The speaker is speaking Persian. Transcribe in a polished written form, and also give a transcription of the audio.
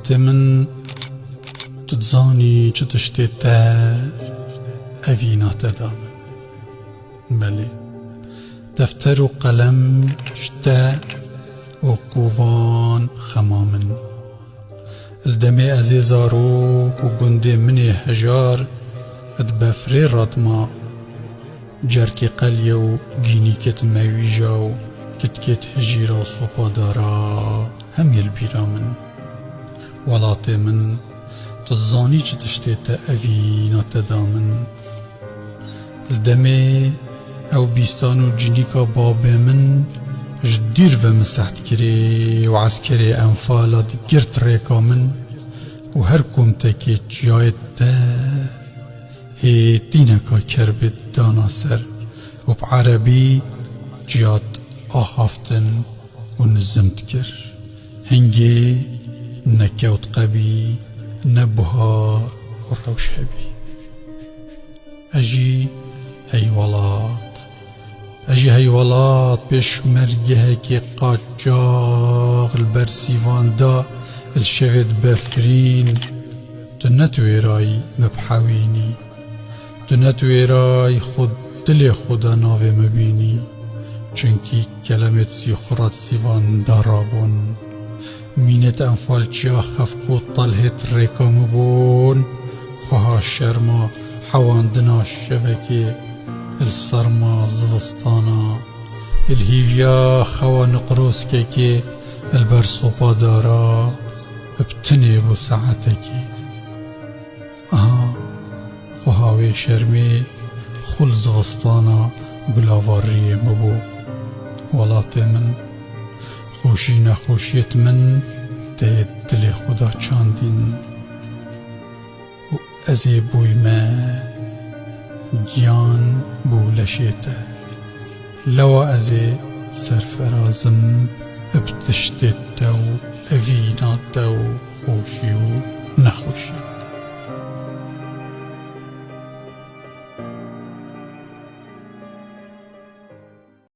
ولاتي من تتزاني تشتي تا أفينا تدام بلي دفتر وقلم شتا وكوفان خمامن الدمي أزي زاروك وقندي مني حجار ادبفري رطما جركي قليو جيني كت ماويجاو كت هجيرا صوبا دارا هم يلبيرا من ولاتي من تزاني تشتي تا أفينا تدامن الدمي او بيستانو جينيكا بابي من جدير ومسحت كري وعسكري انفالات قرت ريكا من وهركم تكي جايت تا هي دينكا كربت دانا سر وبعربي جيات آخافتن ونزمت كر هنجي نكوت قبي نبهار والروش هبي أجي هيولات بيش مرجها كي قاجاغ البرسيفان دا الشغد بفرين تنتوي راي مبحويني تنتوي راي خود دل خدا ناوي مبيني چونكي كلمة سيخرات سيفان دارابون مينت انفال چيا خفقو طلهت ريكا مبون خوها شرما حواندنا الشبكي الصرما زغسطانا الهيفيا خوا نقروس كيكي البرصوبا دارا ابتني بو ساعتكي خوهاوي شرمي خل زغسطانا قلاواري مبو ولاتي من خوشي نخوشيت من تيد دلي خدا چاندين و ازي بوي ما گیان بولشیته لوا ازي سرفرازم ابتشتت دو اوینات دو خوشی و نخوشی